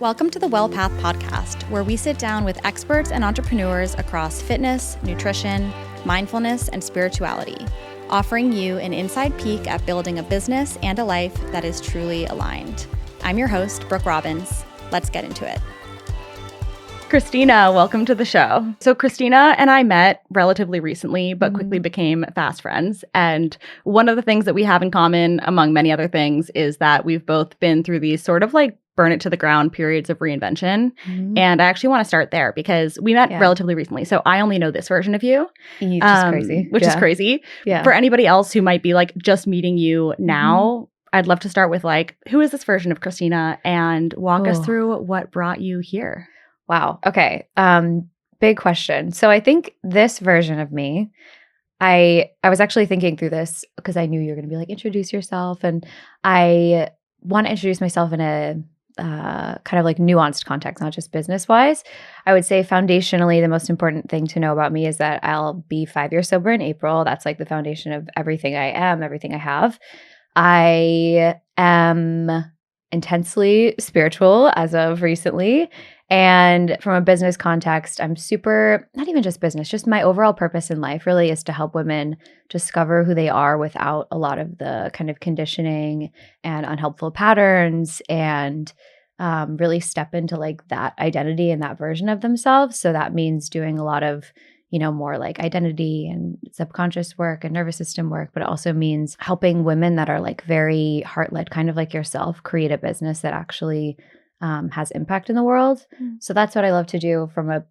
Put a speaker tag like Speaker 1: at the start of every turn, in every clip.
Speaker 1: Welcome to the Well Path podcast, where we sit down with experts and entrepreneurs across fitness, nutrition, mindfulness, and spirituality, offering you an inside peek at building a business and a life that is truly aligned. I'm your host, Brooke Robbins. Let's get into it. Christina, welcome to the show. So Christina and I met relatively recently, but quickly became fast friends. And one of the things that we have in common, among many other things, is that we've both been through these sort of like burn it to the ground periods of reinvention. And I actually want to start there because we met relatively recently. So I only know this version of you.
Speaker 2: Which is crazy.
Speaker 1: Which is crazy.
Speaker 2: Yeah.
Speaker 1: For anybody else who might be like just meeting you now, I'd love to start with like, who is this version of Christina? And walk us through what brought you here.
Speaker 2: Wow. Okay. Big question. So I think this version of me, I was actually thinking through this because I knew you were going to be like, introduce yourself. And I want to introduce myself in a kind of like nuanced context, not just business wise. I would say foundationally, the most important thing to know about me is that I'll be 5 years sober in April. That's like the foundation of everything I am, everything I have. I am intensely spiritual as of recently. And from a business context, I'm super, not even just business, just my overall purpose in life really is to help women discover who they are without a lot of the kind of conditioning and unhelpful patterns and really step into like that identity and that version of themselves. So that means doing a lot of, more like identity and subconscious work and nervous system work, but it also means helping women that are like very heart-led, kind of like yourself, create a business that actually has impact in the world. So that's what I love to do from a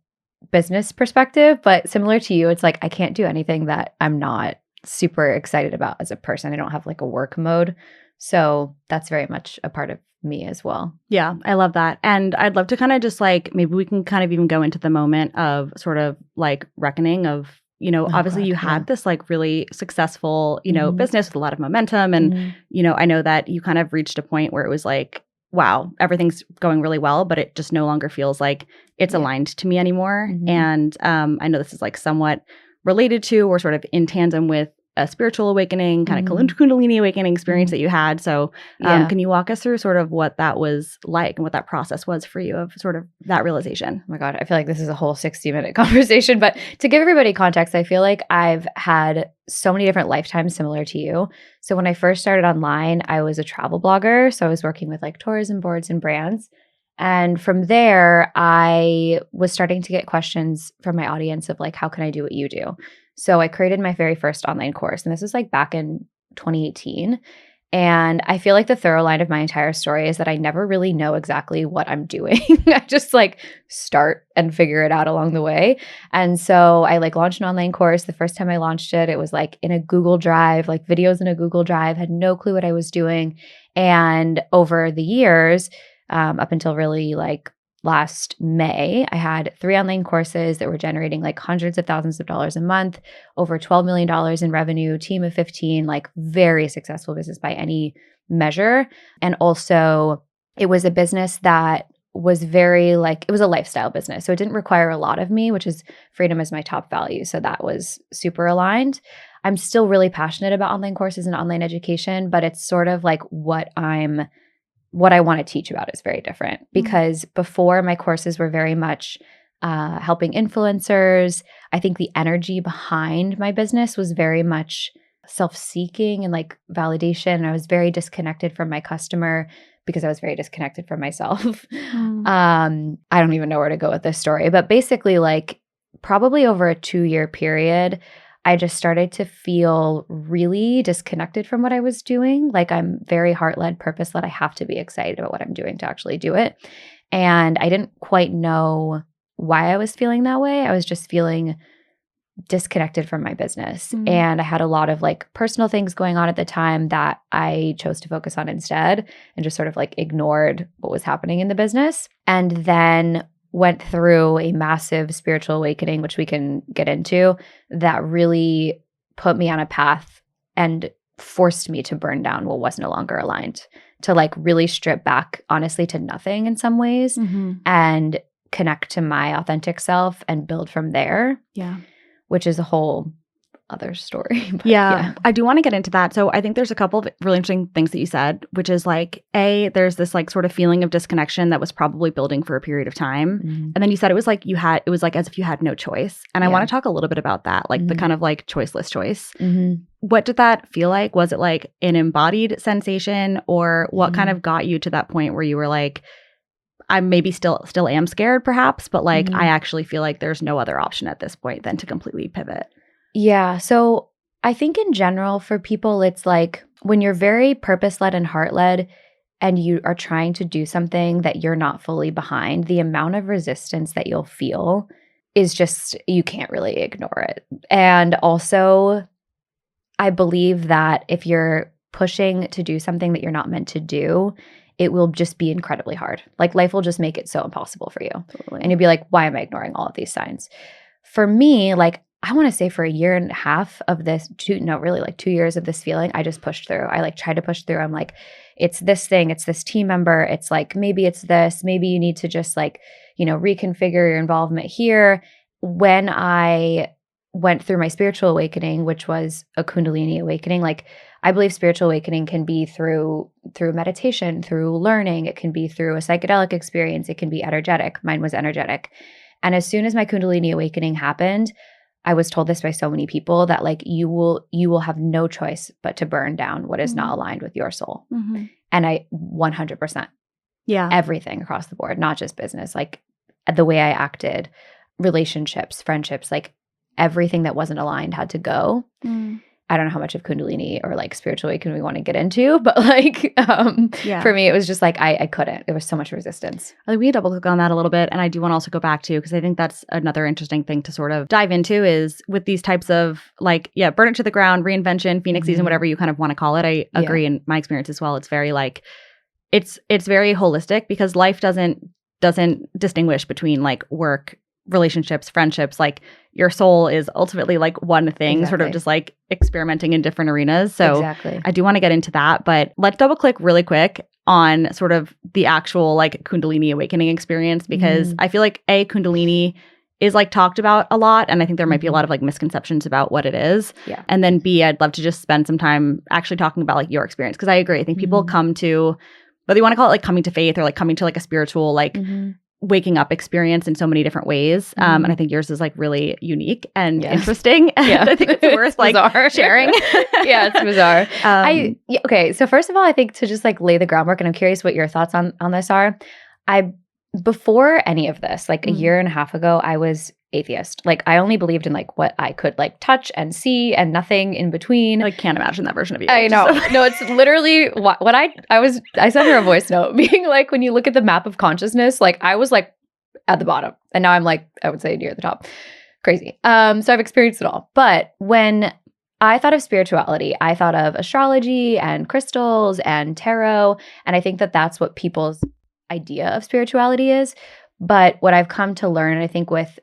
Speaker 2: business perspective. But similar to you, it's like I can't do anything that I'm not super excited about as a person. I don't have like a work mode. So that's very much a part of me as well.
Speaker 1: Yeah, I love that. And I'd love to kind of just like, maybe we can kind of even go into the moment of sort of like reckoning of, obviously you had this like really successful, business with a lot of momentum. And, I know that you kind of reached a point where it was like, wow, everything's going really well, but it just no longer feels like it's aligned to me anymore. And I know this is like somewhat related to or sort of in tandem with a spiritual awakening, kind of Kundalini awakening experience that you had. So can you walk us through sort of what that was like and what that process was for you of sort of that realization?
Speaker 2: Oh my God, I feel like this is a whole 60-minute conversation. But to give everybody context, I feel like I've had so many different lifetimes similar to you. So when I first started online, I was a travel blogger. So I was working with like tourism boards and brands. And from there, I was starting to get questions from my audience of like, how can I do what you do? So I created my very first online course. And this was like back in 2018. And I feel like the thorough line of my entire story is that I never really know exactly what I'm doing. I just like start and figure it out along the way. And so I like launched an online course. The first time I launched it, it was like in a Google Drive, like videos in a Google Drive, had no clue what I was doing. And over the years, up until really like last May, I had 3 online courses that were generating like hundreds of thousands of dollars a month, over $12 million in revenue, team of 15, like very successful business by any measure. And also it was a business that was very like, it was a lifestyle business. So it didn't require a lot of me, which is freedom is my top value. So that was super aligned. I'm still really passionate about online courses and online education, but it's sort of like what I want to teach about is very different because before my courses were very much helping influencers. I think the energy behind my business was very much self-seeking and like validation. I was very disconnected from my customer because I was very disconnected from myself. I don't even know where to go with this story, but basically like probably over a 2-year period, I just started to feel really disconnected from what I was doing. Like I'm very heart-led, purpose-led. I have to be excited about what I'm doing to actually do it. And I didn't quite know why I was feeling that way. I was just feeling disconnected from my business. And I had a lot of like personal things going on at the time that I chose to focus on instead and just sort of like ignored what was happening in the business. And then went through a massive spiritual awakening, which we can get into, that really put me on a path and forced me to burn down what was no longer aligned, to like really strip back, honestly, to nothing in some ways and connect to my authentic self and build from there.
Speaker 1: Yeah.
Speaker 2: Which is a whole other story. But
Speaker 1: yeah, I do want to get into that. So I think there's a couple of really interesting things that you said, which is like, there's this like sort of feeling of disconnection that was probably building for a period of time.
Speaker 2: Mm-hmm.
Speaker 1: And then you said it was like it was like as if you had no choice. And I
Speaker 2: Yeah.
Speaker 1: want to talk a little bit about that, like the kind of like choiceless choice.
Speaker 2: Mm-hmm.
Speaker 1: What did that feel like? Was it like an embodied sensation, or what kind of got you to that point where you were like, I maybe still am scared perhaps, but like I actually feel like there's no other option at this point than to completely pivot?
Speaker 2: Yeah. So I think in general for people, it's like when you're very purpose-led and heart-led and you are trying to do something that you're not fully behind, the amount of resistance that you'll feel is just, you can't really ignore it. And also, I believe that if you're pushing to do something that you're not meant to do, it will just be incredibly hard. Like life will just make it so impossible for you.
Speaker 1: Totally.
Speaker 2: And you'll be like, why am I ignoring all of these signs? For me, like I want to say for a year and a half of this, 2 years of this feeling, I just pushed through. I like tried to push through. I'm like, it's this thing, it's this team member. It's like, maybe it's this, maybe you need to just like, reconfigure your involvement here. When I went through my spiritual awakening, which was a Kundalini awakening, like I believe spiritual awakening can be through meditation, through learning. It can be through a psychedelic experience. It can be energetic. Mine was energetic. And as soon as my Kundalini awakening happened, I was told this by so many people that like you will have no choice but to burn down what is not aligned with your soul.
Speaker 1: Mm-hmm.
Speaker 2: And I 100%.
Speaker 1: Yeah.
Speaker 2: Everything across the board, not just business, like the way I acted, relationships, friendships, like everything that wasn't aligned had to go. I don't know how much of Kundalini or like spiritual awakening we want to get into, but like for me, it was just like I couldn't. There was so much resistance.
Speaker 1: I think we double click on that a little bit. And I do want to also go back to, because I think that's another interesting thing to sort of dive into is with these types of like, burn it to the ground, reinvention, Phoenix season, whatever you kind of want to call it. I agree in my experience as well. It's very like, it's very holistic because life doesn't distinguish between like work, relationships, friendships. Like your soul is ultimately like one thing, sort of just like experimenting in different arenas. So I do want to get into that, but let's double click really quick on sort of the actual like Kundalini awakening experience, because I feel like Kundalini is like talked about a lot, and I think there might be a lot of like misconceptions about what it is.
Speaker 2: Yeah.
Speaker 1: And then B, I'd love to just spend some time actually talking about like your experience, because I agree. I think people come to, whether you want to call it like coming to faith or like coming to like a spiritual like waking up experience in so many different ways. And I think yours is like really unique and interesting. And I think it's worth like sharing.
Speaker 2: Yeah, it's bizarre. Okay. So first of all, I think to just like lay the groundwork, and I'm curious what your thoughts on this are. Before any of this, like a year and a half ago, I was atheist. Like I only believed in like what I could like touch and see and nothing in between.
Speaker 1: I can't imagine that version of you.
Speaker 2: I know. No, it's literally what I sent her a voice note being like, when you look at the map of consciousness, like I was like at the bottom and now I'm like, I would say near the top. Crazy. So I've experienced it all. But when I thought of spirituality, I thought of astrology and crystals and tarot. And I think that that's what people's idea of spirituality is. But what I've come to learn, I think with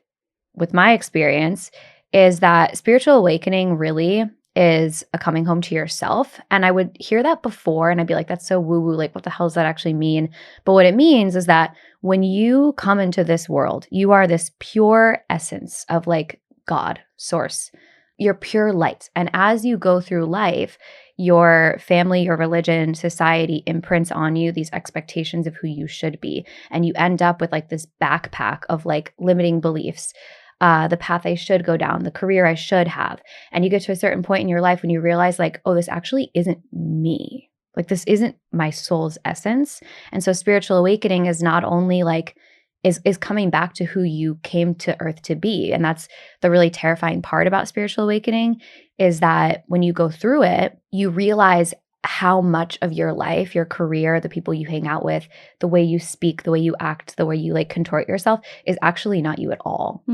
Speaker 2: my experience, is that spiritual awakening really is a coming home to yourself. And I would hear that before and I'd be like, that's so woo-woo. Like, what the hell does that actually mean? But what it means is that when you come into this world, you are this pure essence of like God, source. You're pure light. And as you go through life, your family, your religion, society imprints on you these expectations of who you should be. And you end up with like this backpack of like limiting beliefs, the path I should go down, the career I should have. And you get to a certain point in your life when you realize like, oh, this actually isn't me. Like this isn't my soul's essence. And so spiritual awakening is not only like, is coming back to who you came to earth to be. And that's the really terrifying part about spiritual awakening, is that when you go through it, you realize how much of your life, your career, the people you hang out with, the way you speak, the way you act, the way you like contort yourself is actually not you at all.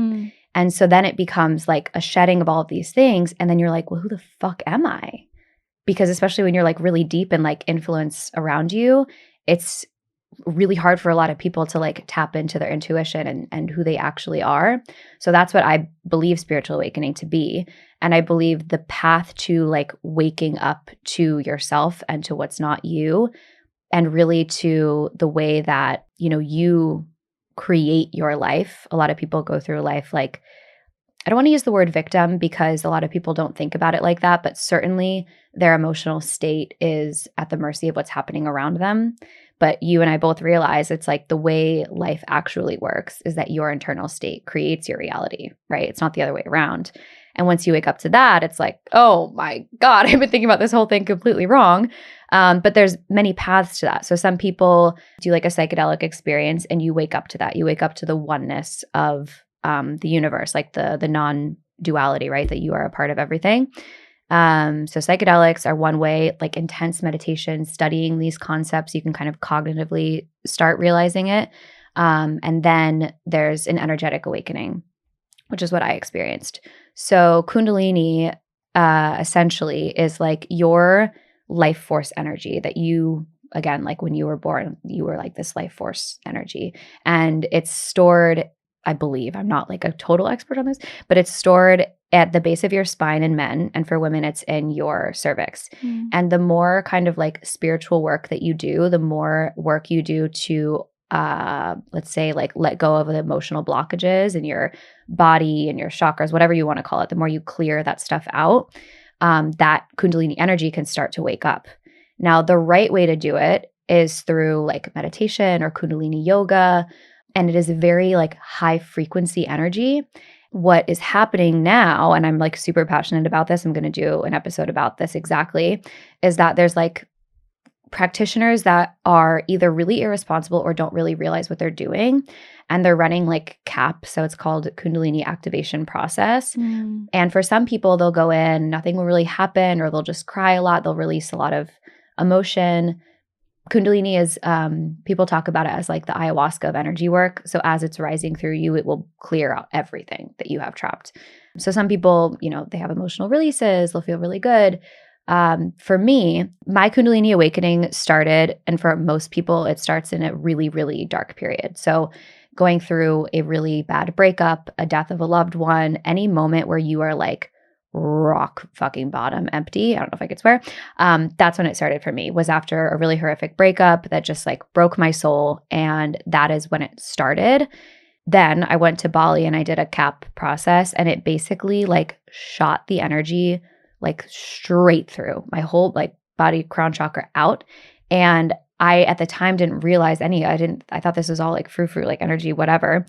Speaker 2: And so then it becomes like a shedding of all of these things. And then you're like, well, who the fuck am I? Because especially when you're like really deep in like influence around you, it's really hard for a lot of people to like tap into their intuition and who they actually are. So that's what I believe spiritual awakening to be. And I believe the path to like waking up to yourself and to what's not you, and really to the way that, you know, you create your life. A lot of people go through life like I don't want to use the word victim because a lot of people don't think about it like that, but certainly their emotional state is at the mercy of what's happening around them. But you and I both realize it's like the way life actually works is that your internal state creates your reality, right? It's not the other way around. And once you wake up to that, it's like, oh my God, I've been thinking about this whole thing completely wrong. But there's many paths to that. So some people do like a psychedelic experience and you wake up to that. You wake up to the oneness of the universe, like the non-duality, right? That you are a part of everything. So psychedelics are one way, like intense meditation, studying these concepts, you can kind of cognitively start realizing it. And then there's an energetic awakening, which is what I experienced. So Kundalini essentially is like your life force energy that you, again, like when you were born, you were like this life force energy. And it's stored, I believe, I'm not like a total expert on this, but it's stored at the base of your spine in men. And for women, it's in your cervix. And the more kind of like spiritual work that you do, the more work you do to let's say like let go of the emotional blockages in your body and your chakras, whatever you want to call it, the more you clear that stuff out, that Kundalini energy can start to wake up. Now, the right way to do it is through like meditation or Kundalini yoga. And it is a very like high frequency energy. What is happening now, and I'm like super passionate about this, I'm going to do an episode about this exactly, is that there's like practitioners that are either really irresponsible or don't really realize what they're doing. And they're running like CAP. So it's called Kundalini activation process. And for some people, they'll go in, nothing will really happen, or they'll just cry a lot. They'll release a lot of emotion. Kundalini is, people talk about it as like the ayahuasca of energy work. So as it's rising through you, it will clear out everything that you have trapped. So some people, you know, they have emotional releases, they'll feel really good. For me, my Kundalini awakening started, and for most people, it starts in a really, really dark period. So going through a really bad breakup, a death of a loved one, any moment where you are like rock fucking bottom empty, I don't know if I could swear, that's when it started for me, was after a really horrific breakup that just like broke my soul. And that is when it started. Then I went to Bali and I did a CAP process, and it basically like shot the energy like straight through my whole like body crown chakra out. And I at the time didn't realize I thought this was all like frou-frou, like energy, whatever.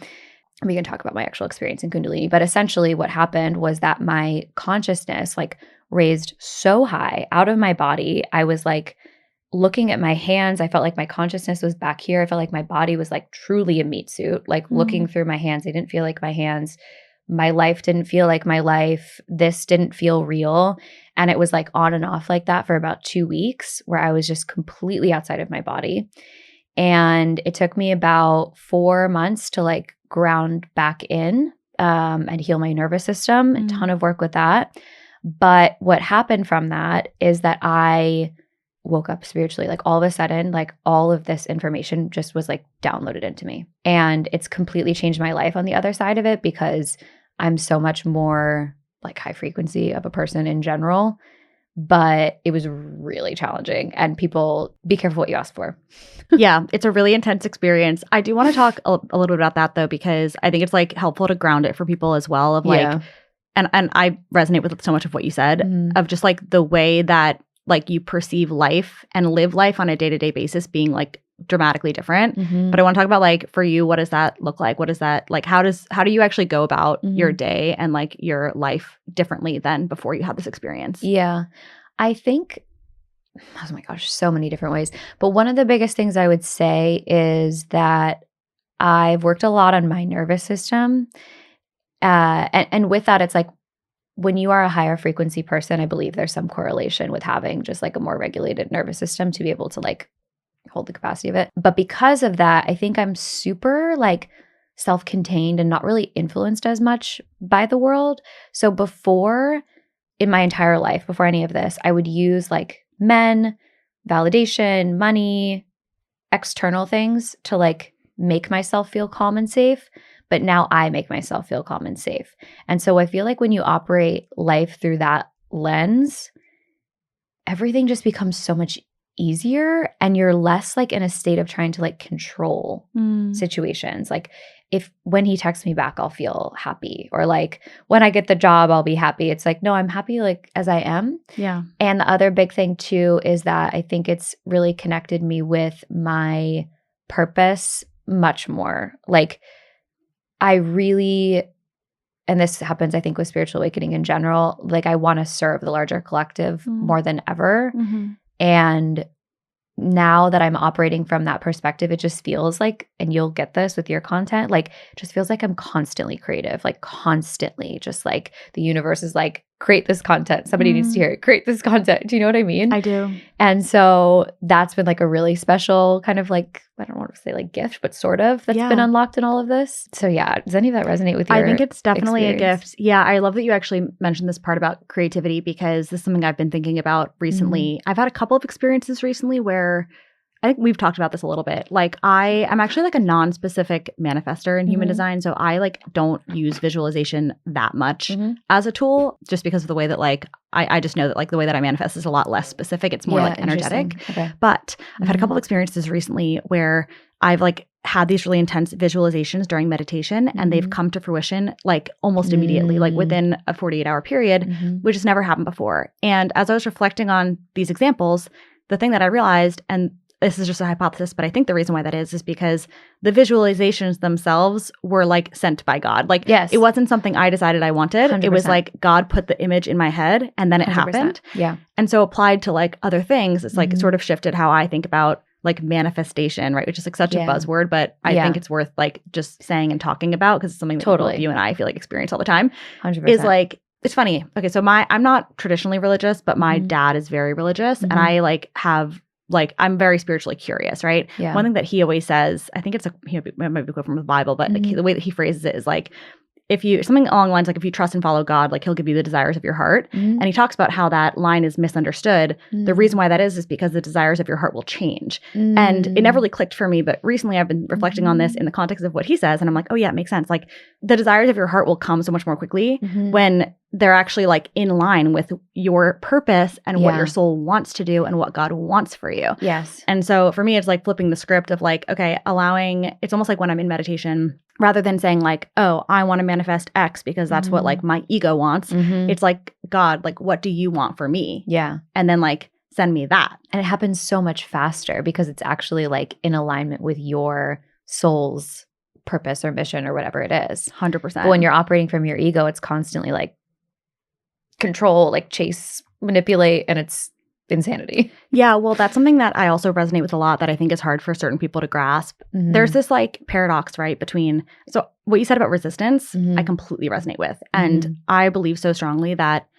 Speaker 2: We can talk about my actual experience in Kundalini, but essentially what happened was that my consciousness like raised so high out of my body. I was like looking at my hands. I felt like my consciousness was back here. I felt like my body was like truly a meat suit, like looking through my hands. I didn't feel like my hands. My life didn't feel like my life. This didn't feel real. And it was like on and off like that for about 2 weeks where I was just completely outside of my body. And it took me about 4 months to like ground back in and heal my nervous system, a ton of work with that. But what happened from that is that I woke up spiritually. Like all of a sudden, like all of this information just was like downloaded into me. And it's completely changed my life on the other side of it because I'm so much more like high frequency of a person in general. But it was really challenging. And people, be careful what you ask for.
Speaker 1: Yeah, it's a really intense experience. I do want to talk a little bit about that though, because I think it's like helpful to ground it for people as well of like, and I resonate with so much of what you said of just like the way that like you perceive life and live life on a day-to-day basis being like dramatically different. But I want to talk about like for you, what does that look like? What is that like? How do you actually go about your day and like your life differently than before you had this experience?
Speaker 2: Yeah, I think, oh my gosh, so many different ways. But one of the biggest things I would say is that I've worked a lot on my nervous system. And with that, it's like when you are a higher frequency person, I believe there's some correlation with having just like a more regulated nervous system to be able to like hold the capacity of it. But because of that, I think I'm super like self-contained and not really influenced as much by the world. So before, in my entire life, before any of this, I would use like men, validation, money, external things to like make myself feel calm and safe. But now I make myself feel calm and safe. And so I feel like when you operate life through that lens, everything just becomes so much easier and you're less like in a state of trying to like control situations. Like when he texts me back, I'll feel happy, or like when I get the job, I'll be happy. It's like, no, I'm happy like as I am.
Speaker 1: Yeah.
Speaker 2: And the other big thing too is that I think it's really connected me with my purpose much more. Like I really, and this happens, I think, with spiritual awakening in general, like I want to serve the larger collective more than ever. And now that I'm operating from that perspective, it just feels like, and you'll get this with your content, like it just feels like I'm constantly creative, like constantly just like the universe is like, create this content. Somebody needs to hear it. Create this content. Do you know what I mean?
Speaker 1: I do.
Speaker 2: And so that's been like a really special kind of like, I don't want to say like gift, but sort of that's been unlocked in all of this. So yeah, does any of that resonate with you?
Speaker 1: I think it's definitely a gift. Yeah, I love that you actually mentioned this part about creativity, because this is something I've been thinking about recently. I've had a couple of experiences recently where I think we've talked about this a little bit. Like I am actually like a non-specific manifester in human design. So I like don't use visualization that much as a tool, just because of the way that like I just know that like the way that I manifest is a lot less specific. It's more like energetic.
Speaker 2: Okay.
Speaker 1: But I've had a couple of experiences recently where I've like had these really intense visualizations during meditation and they've come to fruition like almost immediately, like within a 48-hour period, which has never happened before. And as I was reflecting on these examples, the thing that I realized, and this is just a hypothesis, but I think the reason why that is because the visualizations themselves were like sent by God. Like it wasn't something I decided I wanted.
Speaker 2: 100%.
Speaker 1: It was like God put the image in my head and then it
Speaker 2: 100%.
Speaker 1: happened.
Speaker 2: Yeah.
Speaker 1: And so applied to like other things, it's like it sort of shifted how I think about like manifestation, right? Which is like such a buzzword, but I think it's worth like just saying and talking about because it's something that both you and I feel like experience all the time.
Speaker 2: 100%.
Speaker 1: Is like, it's funny. Okay, so I'm not traditionally religious, but my dad is very religious and I like have like I'm very spiritually curious, right?
Speaker 2: Yeah.
Speaker 1: One thing that he always says, I think it's it might be a quote from the Bible, but like the way that he phrases it is like, if you something along the lines like if you trust and follow God, like he'll give you the desires of your heart. And he talks about how that line is misunderstood. The reason why that is because the desires of your heart will change. And it never really clicked for me, but recently I've been reflecting on this in the context of what he says and I'm like, oh yeah, it makes sense. Like the desires of your heart will come so much more quickly when they're actually like in line with your purpose and what your soul wants to do and what God wants for you.
Speaker 2: Yes.
Speaker 1: And so for me, it's like flipping the script of like, okay, it's almost like when I'm in meditation, rather than saying like, oh, I want to manifest X because that's what like my ego wants. It's like, God, like, what do you want for me?
Speaker 2: Yeah.
Speaker 1: And then like, send me that.
Speaker 2: And it happens so much faster because it's actually like in alignment with your soul's purpose or mission or whatever it is.
Speaker 1: 100%.
Speaker 2: But when you're operating from your ego, it's constantly like control, like chase, manipulate, and it's insanity.
Speaker 1: Yeah, well, that's something that I also resonate with a lot that I think is hard for certain people to grasp. There's this like paradox, right, between so what you said about resistance, I completely resonate with. And I believe so strongly that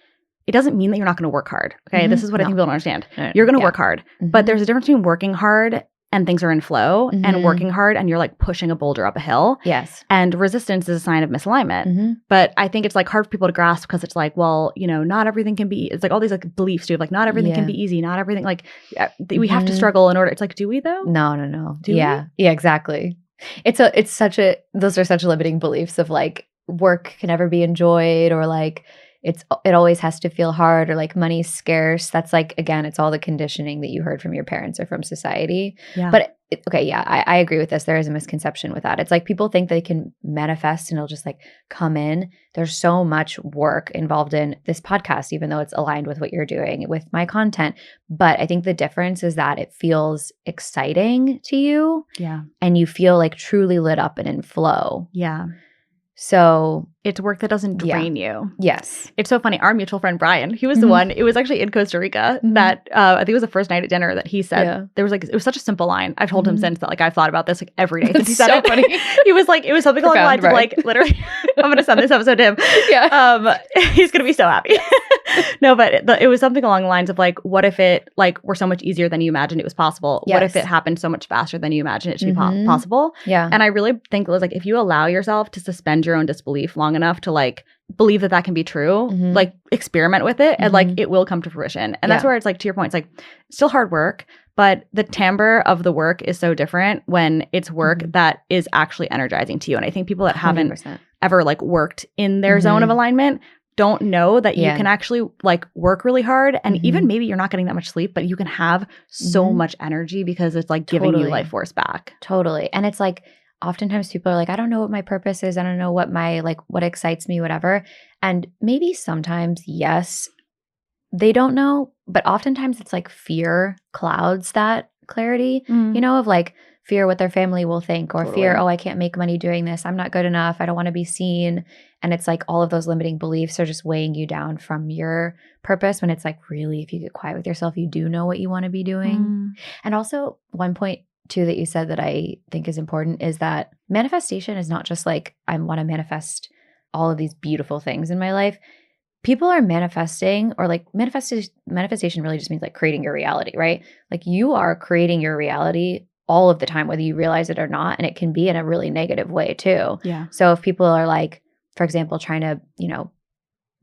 Speaker 1: it doesn't mean that you're not going to work hard. Okay, this is what I think people don't understand. You're going to work hard, but there's a difference between working hard and things are in flow and working hard and you're like pushing a boulder up a hill.
Speaker 2: Yes.
Speaker 1: And resistance is a sign of misalignment. But I think it's like hard for people to grasp because it's like, well, you know, not everything can be, it's like all these like beliefs too of like not everything can be easy, not everything like we have to struggle in order. It's like, do we though?
Speaker 2: No.
Speaker 1: Do we?
Speaker 2: Yeah, exactly. Those are such limiting beliefs of like work can never be enjoyed or like it always has to feel hard or like money's scarce. That's like, again, it's all the conditioning that you heard from your parents or from society.
Speaker 1: Yeah.
Speaker 2: But I agree with this. There is a misconception with that. It's like people think they can manifest and it'll just like come in. There's so much work involved in this podcast, even though it's aligned with what you're doing with my content. But I think the difference is that it feels exciting to you.
Speaker 1: Yeah.
Speaker 2: And you feel like truly lit up and in flow.
Speaker 1: Yeah.
Speaker 2: So
Speaker 1: it's work that doesn't drain you.
Speaker 2: Yes.
Speaker 1: It's so funny. Our mutual friend, Brian, he was the one, it was actually in Costa Rica that I think it was the first night at dinner that he said, there was like, it was such a simple line. I've told him since that like I've thought about this like every day since he said
Speaker 2: so
Speaker 1: it.
Speaker 2: Funny.
Speaker 1: He was like, it was something along the lines of like, literally, I'm going to send this episode to him.
Speaker 2: Yeah.
Speaker 1: He's going to be so happy. No, but it was something along the lines of like, what if it like were so much easier than you imagined it was possible? Yes. What if it happened so much faster than you imagined it to be possible?
Speaker 2: Yeah.
Speaker 1: And I really think it was like, if you allow yourself to suspend your own disbelief long enough to like believe that can be true, like experiment with it and like it will come to fruition. And that's where it's like, to your point, it's like still hard work, but the timbre of the work is so different when it's work that is actually energizing to you. And I think people that haven't
Speaker 2: 100%.
Speaker 1: ever like worked in their zone of alignment don't know that you
Speaker 2: Yeah.
Speaker 1: can actually like work really hard, and
Speaker 2: Mhm.
Speaker 1: even maybe you're not getting that much sleep, but you can have so much energy because it's like giving you
Speaker 2: Totally.
Speaker 1: life force back.
Speaker 2: Totally. And it's like oftentimes people are like, I don't know what my purpose is. I don't know what my like what excites me, whatever. And maybe sometimes, yes, they don't know, but oftentimes it's like fear clouds that clarity, you know, of like fear what their family will think, or fear,
Speaker 1: Totally.
Speaker 2: oh, I can't make money doing this. I'm not good enough. I don't want to be seen. And it's like all of those limiting beliefs are just weighing you down from your purpose, when it's like, really, if you get quiet with yourself, you do know what you want to be doing. And also, one point too that you said that I think is important is that manifestation is not just like, I want to manifest all of these beautiful things in my life. People are manifesting, or like manifestation really just means like creating your reality, right? Like you are creating your reality all of the time, whether you realize it or not. And it can be in a really negative way too.
Speaker 1: Yeah.
Speaker 2: So if people are like, for example, trying to, you know,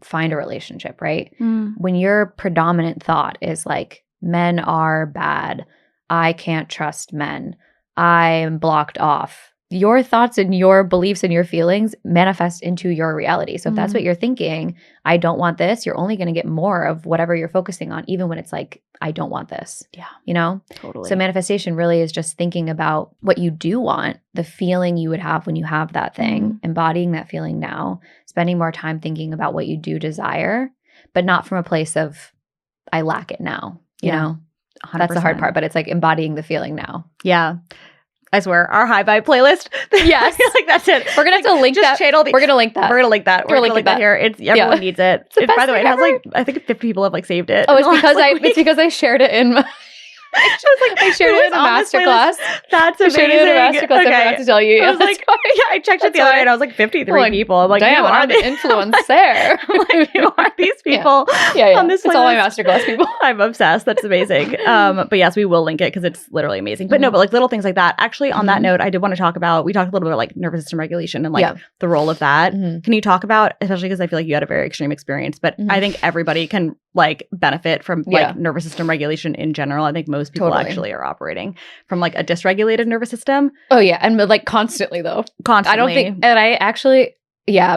Speaker 2: find a relationship, right? When your predominant thought is like, men are bad, I can't trust men, I'm blocked off, your thoughts and your beliefs and your feelings manifest into your reality. So if that's what you're thinking, I don't want this, you're only going to get more of whatever you're focusing on, even when it's like, I don't want this.
Speaker 1: Yeah.
Speaker 2: You know?
Speaker 1: Totally.
Speaker 2: So manifestation really is just thinking about what you do want, the feeling you would have when you have that thing, embodying that feeling now, spending more time thinking about what you do desire, but not from a place of, I lack it now. You know?
Speaker 1: 100%.
Speaker 2: That's the hard part, but it's like embodying the feeling now.
Speaker 1: Yeah. I swear, our high vibe playlist.
Speaker 2: Yes.
Speaker 1: Like that's it.
Speaker 2: We're going to have to link that. We're going to link that.
Speaker 1: We're going to link that. We're going to link that here. It's everyone needs it. By the way, it has like, I think 50 people have like saved it.
Speaker 2: Oh, it's because I shared it in my I shared it in a masterclass.
Speaker 1: That's amazing.
Speaker 2: I shared it in a masterclass. I forgot to tell you.
Speaker 1: I was like, I checked it the other day and I was like 53 people. I'm like,
Speaker 2: damn, I'm an influencer.
Speaker 1: I'm like, who are these people on this playlist?
Speaker 2: It's all my masterclass people.
Speaker 1: I'm obsessed. That's amazing. But yes, we will link it because it's literally amazing. But no, but like little things like that. Actually, on that note, I did want to talk about, we talked a little bit about like nervous system regulation and like the role of that. Can you talk about, especially because I feel like you had a very extreme experience, but I think everybody can like benefit from like nervous system regulation in general. I think most people actually are operating from like a dysregulated nervous system.
Speaker 2: Oh yeah. And like constantly though. Constantly. I don't think, and I actually,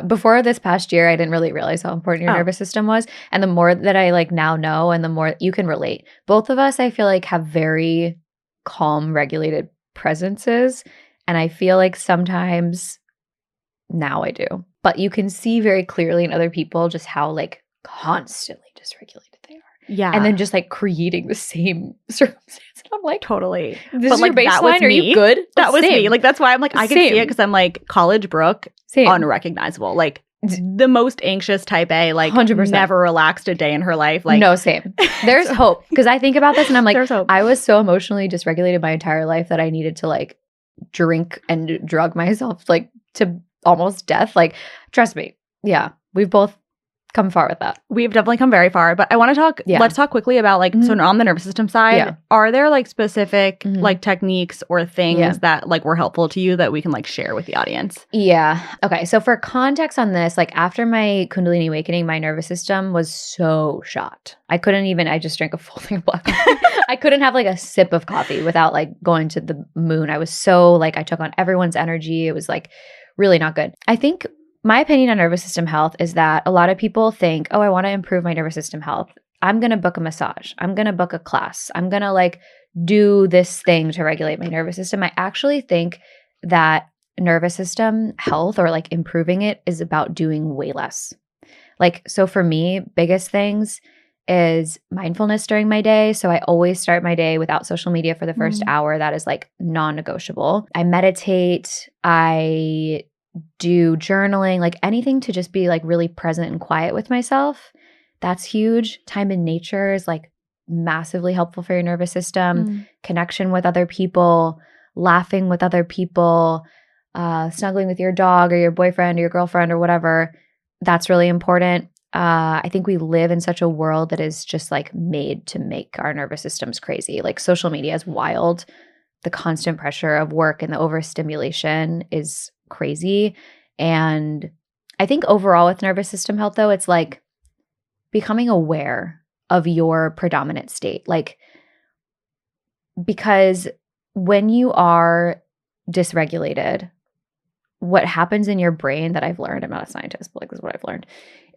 Speaker 2: before this past year, I didn't really realize how important your nervous system was. And the more that I like now know, and the more you can relate, both of us, I feel like have very calm, regulated presences. And I feel like sometimes now I do, but you can see very clearly in other people just how like constantly dysregulated they are.
Speaker 1: Yeah.
Speaker 2: And then just like creating the same circumstance. And I'm like,
Speaker 1: totally.
Speaker 2: This is like, your baseline? Are you good?
Speaker 1: That was me. Like, that's why I'm like, I can see it because I'm like college Brooke, unrecognizable. Like the most anxious type A, like 100%. Never relaxed a day in her life. Like,
Speaker 2: no, same. There's hope. Because I think about this and I'm like,
Speaker 1: there's hope.
Speaker 2: I was so emotionally dysregulated my entire life that I needed to like drink and drug myself like to almost death. Like, trust me. Yeah. We've both come far with that.
Speaker 1: We've definitely come very far, but I want to talk, let's talk quickly about like, so on the nervous system side, are there like specific like techniques or things that like were helpful to you that we can like share with the audience?
Speaker 2: Yeah. Okay. So for context on this, like after my Kundalini awakening, my nervous system was so shot. I just drank a full thing of black coffee. I couldn't have like a sip of coffee without like going to the moon. I was so like, I took on everyone's energy. It was like really not good. I think my opinion on nervous system health is that a lot of people think, oh, I want to improve my nervous system health. I'm going to book a massage. I'm going to book a class. I'm going to like do this thing to regulate my nervous system. I actually think that nervous system health or like improving it is about doing way less. Like, so for me, biggest things is mindfulness during my day. So I always start my day without social media for the first hour. That is like non-negotiable. I meditate. I do journaling, like anything to just be like really present and quiet with myself. That's huge. Time in nature is like massively helpful for your nervous system. Connection with other people, laughing with other people, snuggling with your dog or your boyfriend or your girlfriend or whatever. That's really important. I think we live in such a world that is just like made to make our nervous systems crazy. Like social media is wild. The constant pressure of work and the overstimulation is crazy. And I think overall with nervous system health, though, it's like becoming aware of your predominant state. Like, because when you are dysregulated, what happens in your brain that I've learned, I'm not a scientist, but like this is what I've learned,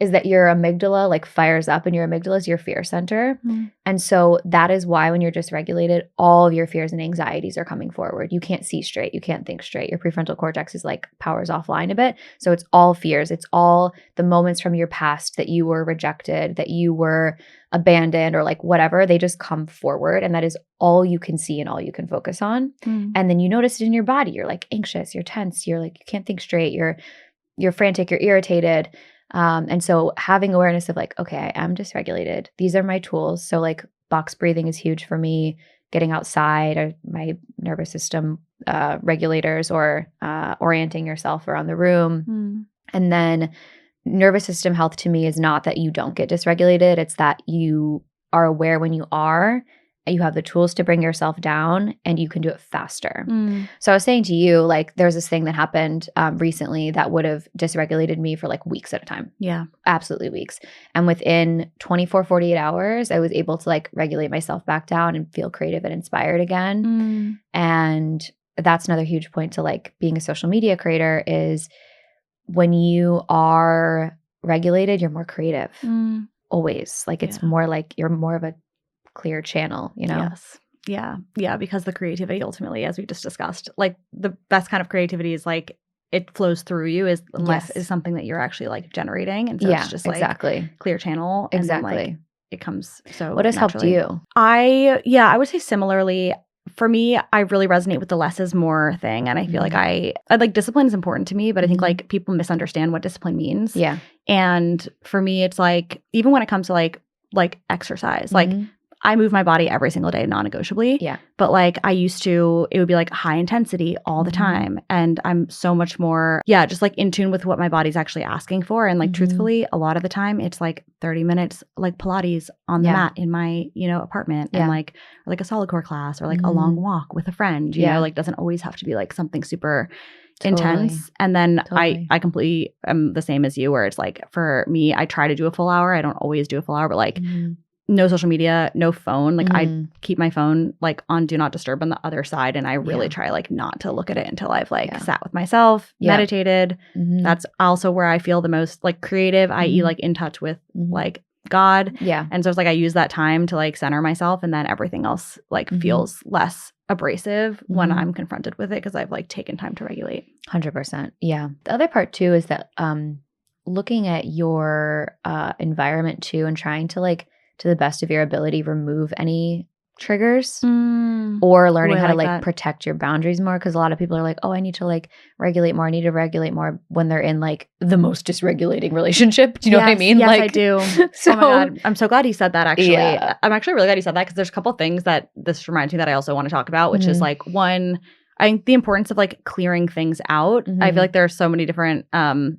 Speaker 2: is that your amygdala like fires up, and your amygdala is your fear center. And so that is why when you're dysregulated, all of your fears and anxieties are coming forward. You can't see straight. You can't think straight. Your prefrontal cortex is like powers offline a bit. So it's all fears. It's all the moments from your past that you were rejected, that you were abandoned, or like whatever. They just come forward, and that is all you can see and all you can focus on. And then you notice it in your body. You're like anxious, you're tense, you're like, you can't think straight, you're frantic, you're irritated. And so having awareness of like, okay, I am dysregulated. These are my tools. So like box breathing is huge for me. Getting outside, or my nervous system regulators, or orienting yourself around the room. And then nervous system health to me is not that you don't get dysregulated. It's that you are aware when you are, and you have the tools to bring yourself down, and you can do it faster. So I was saying to you, like, there's this thing that happened recently that would have dysregulated me for like weeks at a time.
Speaker 1: Yeah.
Speaker 2: Absolutely weeks. And within 24, 48 hours, I was able to like regulate myself back down and feel creative and inspired again. And that's another huge point to like being a social media creator is when you are regulated, you're more creative. Always. Like it's more like you're more of a clear channel, you know?
Speaker 1: Yes. Yeah. Yeah. Because the creativity ultimately, as we just discussed, like the best kind of creativity is like it flows through you unless is something that you're actually like generating. And so it's just like
Speaker 2: exactly.
Speaker 1: clear channel. And then, like, it comes so
Speaker 2: What has
Speaker 1: naturally.
Speaker 2: helped you?
Speaker 1: I would say similarly. For me, I really resonate with the less is more thing. And I feel like I like discipline is important to me, but I think like people misunderstand what discipline means.
Speaker 2: Yeah.
Speaker 1: And for me, it's like, even when it comes to like exercise, like I move my body every single day non-negotiably.
Speaker 2: Yeah.
Speaker 1: But like I used to, it would be like high intensity all the time. And I'm so much more, just like in tune with what my body's actually asking for. And like truthfully, a lot of the time it's like 30 minutes like Pilates on the mat in my, apartment and like, or like a solid core class or like a long walk with a friend, you know, like doesn't always have to be like something super intense. And then I completely am the same as you where it's like for me, I try to do a full hour. I don't always do a full hour, but like no social media, no phone. Like I keep my phone like on do not disturb on the other side. And I really try like not to look at it until I've like sat with myself, meditated. That's also where I feel the most like creative, i.e. like in touch with like God. Yeah. And so it's like I use that time to like center myself and then everything else like feels less abrasive when I'm confronted with it because I've like taken time to regulate.
Speaker 2: 100%. Yeah. The other part too is that looking at your environment too and trying to like to the best of your ability remove any triggers or learning how to like protect your boundaries more because a lot of people are like, oh, I need to like regulate more. I need to regulate more when they're in like the most dysregulating relationship. Do you know what I mean?
Speaker 1: Yes,
Speaker 2: like,
Speaker 1: I do.
Speaker 2: So,
Speaker 1: oh my God. I'm so glad you said that actually. Yeah. I'm actually really glad you said that because there's a couple things that this reminds me that I also want to talk about, which is like one, I think the importance of like clearing things out. I feel like there are so many different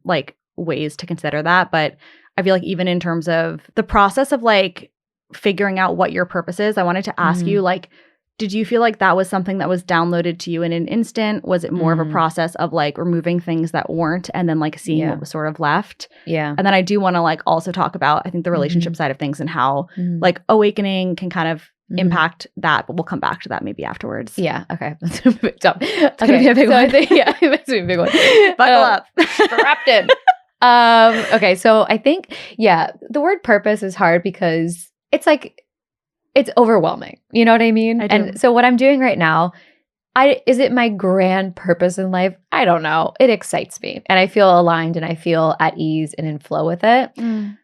Speaker 1: like ways to consider that, but I feel like even in terms of the process of like figuring out what your purpose is, I wanted to ask you like, did you feel like that was something that was downloaded to you in an instant? Was it more of a process of like removing things that weren't and then like seeing what was sort of left? Yeah. And then I do want to like also talk about, I think the relationship side of things and how like awakening can kind of impact that, but we'll come back to that maybe afterwards.
Speaker 2: Yeah. Okay. That's a big jump.
Speaker 1: It's going to be a big one.
Speaker 2: I think, it's going to be a big one.
Speaker 1: Buckle up.
Speaker 2: Strapped in. Okay. So I think, the word purpose is hard because it's like, it's overwhelming. You know what I mean? And so what I'm doing right now, is it my grand purpose in life? I don't know. It excites me and I feel aligned and I feel at ease and in flow with it.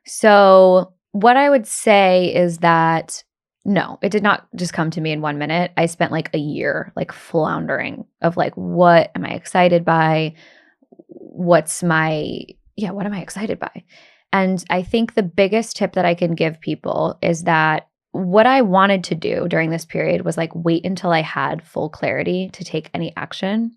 Speaker 2: So what I would say is that no, it did not just come to me in 1 minute. I spent like a year like floundering of like, what am I excited by? What am I excited by? And I think the biggest tip that I can give people is that what I wanted to do during this period was like wait until I had full clarity to take any action.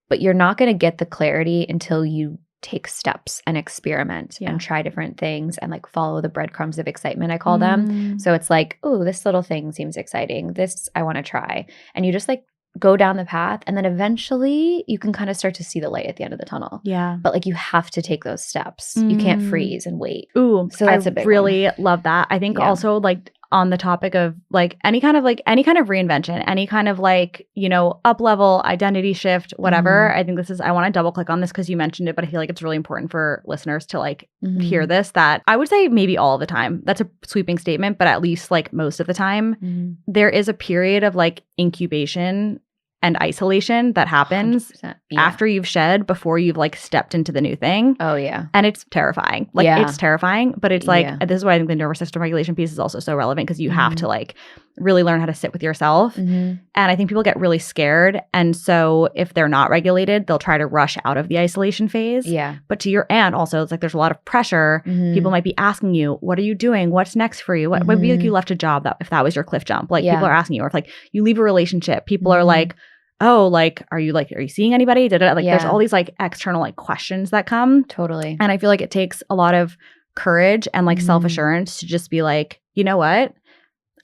Speaker 2: But you're not going to get the clarity until you take steps and experiment and try different things and like follow the breadcrumbs of excitement, I call them. So it's like, oh, this little thing seems exciting. This I want to try. And you just like go down the path and then eventually you can kind of start to see the light at the end of the tunnel. Yeah. But like you have to take those steps. You can't freeze and wait.
Speaker 1: Ooh,
Speaker 2: so that's a big
Speaker 1: really love that. I think also like on the topic of like any kind of reinvention, any kind of like, you know, up level, identity shift, whatever. I think I want to double click on this because you mentioned it, but I feel like it's really important for listeners to like hear this, that I would say maybe all the time. That's a sweeping statement, but at least like most of the time, there is a period of like incubation and isolation that happens after you've shed, before you've like stepped into the new thing.
Speaker 2: Oh, yeah.
Speaker 1: And it's terrifying. Like it's terrifying, but it's like, this is why I think the nervous system regulation piece is also so relevant, because you have to like really learn how to sit with yourself. And I think people get really scared. And so if they're not regulated, they'll try to rush out of the isolation phase.
Speaker 2: Yeah.
Speaker 1: But to your end also, it's like there's a lot of pressure. People might be asking you, what are you doing? What's next for you? What would be like you left a job that if that was your cliff jump, like people are asking you, or if like you leave a relationship, people are like, oh, like, are you seeing anybody? Like, there's all these like external like questions that come.
Speaker 2: Totally.
Speaker 1: And I feel like it takes a lot of courage and like self-assurance to just be like, you know what?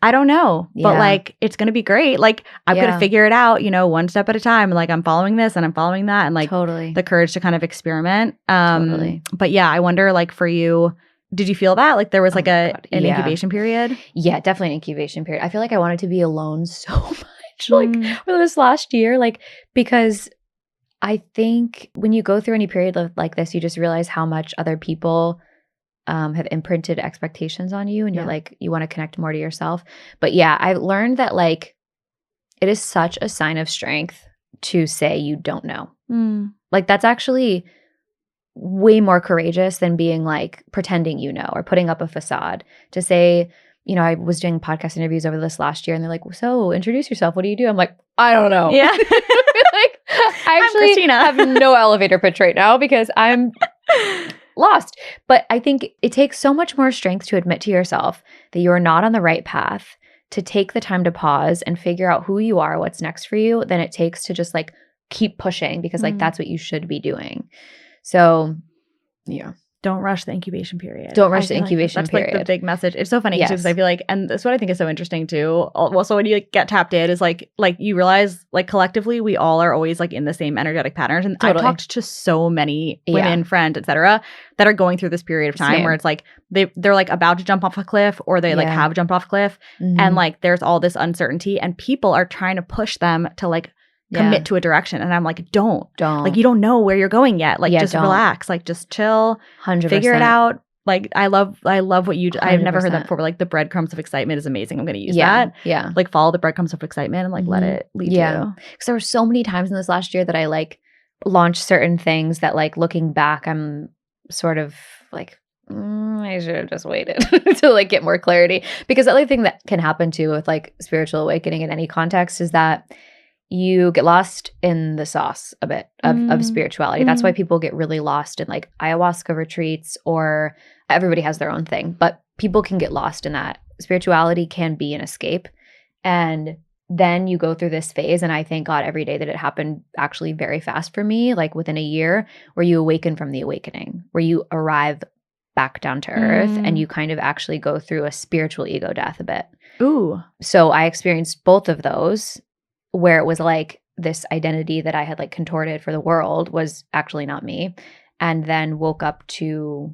Speaker 1: I don't know, but like, it's going to be great. Like, I'm going to figure it out, you know, one step at a time. Like, I'm following this and I'm following that. And like the courage to kind of experiment. But yeah, I wonder, like, for you, did you feel that? Like there was like an incubation period?
Speaker 2: Yeah, definitely an incubation period. I feel like I wanted to be alone so much. Like for this last year, like, because I think when you go through any period like this, you just realize how much other people have imprinted expectations on you, and you're like, you want to connect more to yourself. But yeah, I learned that like it is such a sign of strength to say you don't know. Like that's actually way more courageous than being like pretending you know, or putting up a facade. To say, you know, I was doing podcast interviews over this last year, and they're like, so introduce yourself. What do you do? I'm like, I don't know.
Speaker 1: Yeah.
Speaker 2: Like, I actually have no elevator pitch right now because I'm lost. But I think it takes so much more strength to admit to yourself that you are not on the right path, to take the time to pause and figure out who you are, what's next for you, than it takes to just like keep pushing, because like that's what you should be doing. So yeah.
Speaker 1: Don't rush the incubation period.
Speaker 2: Don't rush the incubation period.
Speaker 1: That's like the big message. It's so funny because I feel like, and that's what I think is so interesting too. Also, when you like get tapped in, is like you realize like collectively we all are always like in the same energetic patterns. And I've talked to so many women, friends, etc., that are going through this period of time where it's like they're like about to jump off a cliff, or they like have jumped off a cliff, and like there's all this uncertainty, and people are trying to push them to like commit to a direction. And I'm like, don't like, you don't know where you're going yet. Like just relax, like just chill,
Speaker 2: 100%.
Speaker 1: Figure it out. Like I love what you I've never heard that before, but like the breadcrumbs of excitement is amazing. I'm going to use that. Yeah. Like follow the breadcrumbs of excitement and like let it lead you.
Speaker 2: Because there were so many times in this last year that I like launched certain things that like looking back, I'm sort of like, I should have just waited to like get more clarity. Because the other thing that can happen too with like spiritual awakening in any context is that you get lost in the sauce a bit of spirituality. That's why people get really lost in like ayahuasca retreats, or everybody has their own thing, but people can get lost in that. Spirituality can be an escape. And then you go through this phase, and I thank God every day that it happened actually very fast for me, like within a year, where you awaken from the awakening, where you arrive back down to earth, and you kind of actually go through a spiritual ego death a bit.
Speaker 1: Ooh.
Speaker 2: So I experienced both of those, where it was like this identity that I had like contorted for the world was actually not me, and then woke up to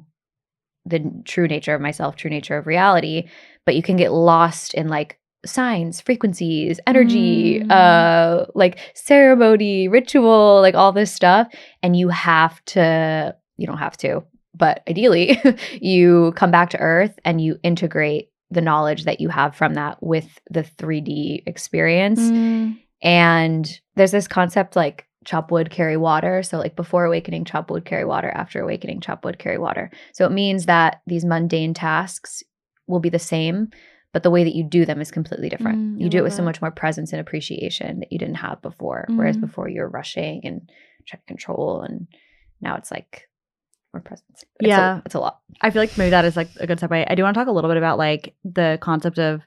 Speaker 2: the true nature of myself, true nature of reality. But you can get lost in like signs, frequencies, energy, like ceremony, ritual, like all this stuff. And you don't have to, but ideally you come back to earth and you integrate the knowledge that you have from that with the 3D experience. And there's this concept like chop wood, carry water. So like before awakening, chop wood, carry water. After awakening, chop wood, carry water. So it means that these mundane tasks will be the same, but the way that you do them is completely different. You do it with so much more presence and appreciation that you didn't have before. Whereas before you were rushing and trying to control, and now it's like more presence. It's a lot.
Speaker 1: I feel like maybe that is like a good segue. I do want to talk a little bit about like the concept of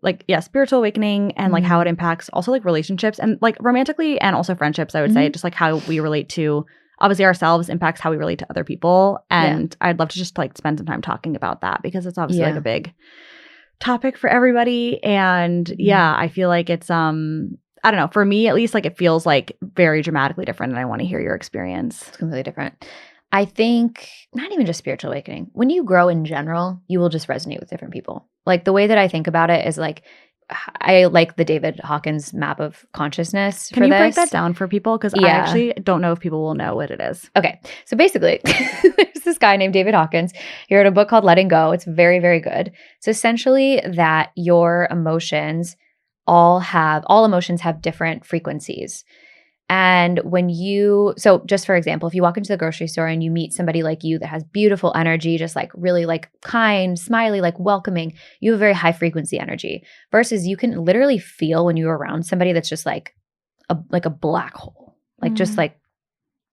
Speaker 1: like, spiritual awakening, and like how it impacts also like relationships, and like romantically, and also friendships, I would say, just like how we relate to obviously ourselves impacts how we relate to other people. And I'd love to just like spend some time talking about that, because it's obviously like a big topic for everybody. And I feel like it's I don't know, for me at least, like it feels like very dramatically different, and I want to hear your experience.
Speaker 2: It's completely different. I think not even just spiritual awakening. When you grow in general, you will just resonate with different people. Like the way that I think about it is like, I like the David Hawkins map of consciousness.
Speaker 1: Can you break that down for people? Because I actually don't know if people will know what it is.
Speaker 2: Okay. So basically, there's this guy named David Hawkins. He wrote a book called Letting Go. It's very, very good. It's essentially that your emotions all emotions have different frequencies. And so just for example, if you walk into the grocery store and you meet somebody like you that has beautiful energy, just like really like kind, smiley, like welcoming, you have a very high frequency energy versus you can literally feel when you're around somebody that's just like a black hole, like just like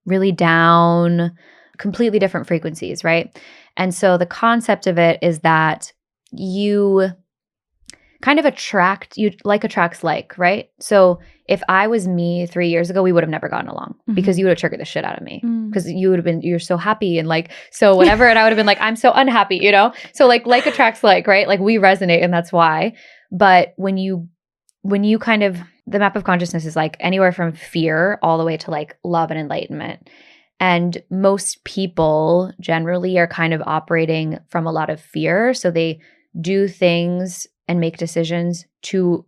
Speaker 2: really down, completely different frequencies, right? And so the concept of it is that you kind of attracts like, right? So if I was me 3 years ago, we would have never gotten along because you would have triggered the shit out of me because you're so happy and like, so whatever. And I would have been like, I'm so unhappy, you know? So like attracts like, right? Like we resonate and that's why. But when you kind of, the map of consciousness is like anywhere from fear all the way to like love and enlightenment. And most people generally are kind of operating from a lot of fear. So they do things and make decisions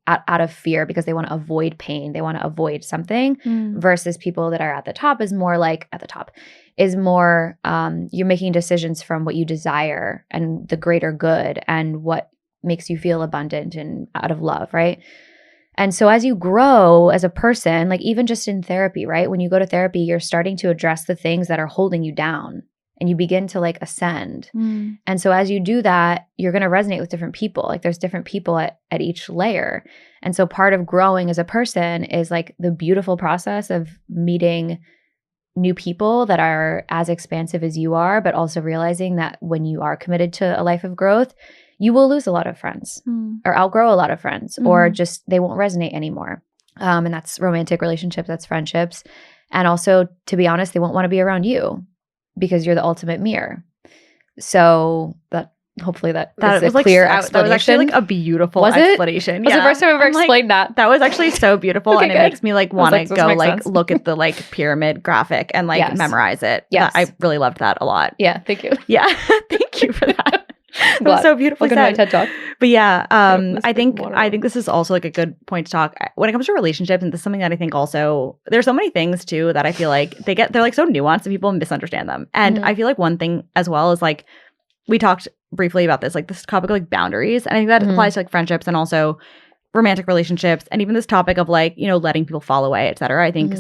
Speaker 2: out of fear because they want to avoid pain. They want to avoid something versus people that are at the top is more you're making decisions from what you desire and the greater good and what makes you feel abundant and out of love, right? And so as you grow as a person, like even just in therapy, right? When you go to therapy, you're starting to address the things that are holding you down. And you begin to like ascend. And so as you do that, you're going to resonate with different people. Like there's different people at each layer. And so part of growing as a person is like the beautiful process of meeting new people that are as expansive as you are, but also realizing that when you are committed to a life of growth, you will lose a lot of friends or outgrow a lot of friends or just they won't resonate anymore. And that's romantic relationships, that's friendships. And also, to be honest, they won't want to be around you, because you're the ultimate mirror. So that hopefully that is a clear explanation.
Speaker 1: That was actually like a beautiful explanation.
Speaker 2: Was the first time I've ever explained that.
Speaker 1: That was actually so beautiful. Okay, and it makes me like want to go like look at the like pyramid graphic and like memorize it. Yes. I really loved that a lot.
Speaker 2: Yeah, thank you.
Speaker 1: Yeah, thank you for that. That was so beautifully said.
Speaker 2: My TED Talk.
Speaker 1: But yeah, I think this is also like a good point to talk when it comes to relationships, and this is something that I think also there's so many things too that I feel like they're like so nuanced and people misunderstand them. And I feel like one thing as well is like we talked briefly about this, like this topic of like boundaries, and I think that applies to like friendships and also romantic relationships, and even this topic of like, you know, letting people fall away, etc. I think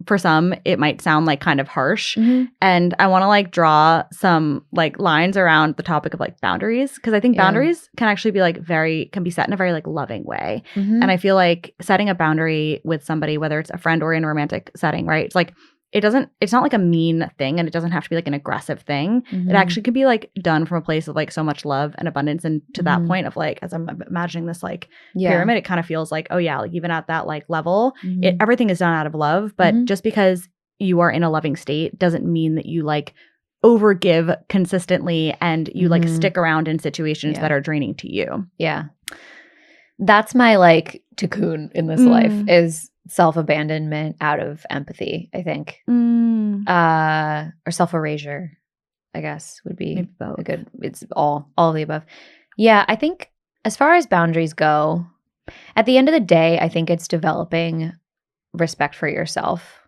Speaker 1: for some it might sound like kind of harsh, and I want to like draw some like lines around the topic of like boundaries, because I think boundaries can actually be like can be set in a very like loving way. And I feel like setting a boundary with somebody, whether it's a friend or in a romantic setting, right, it's like it's not like a mean thing, and it doesn't have to be like an aggressive thing. It actually could be like done from a place of like so much love and abundance. And to that point of like, as I'm imagining this like pyramid, it kind of feels like, oh yeah, like even at that like level, everything is done out of love. But just because you are in a loving state doesn't mean that you like overgive consistently and you like stick around in situations that are draining to you.
Speaker 2: Yeah. That's my like cocoon in this life is self-abandonment out of empathy, I think. Or self-erasure, I guess, would be a good, it's all of the above. Yeah, I think as far as boundaries go, at the end of the day, I think it's developing respect for yourself.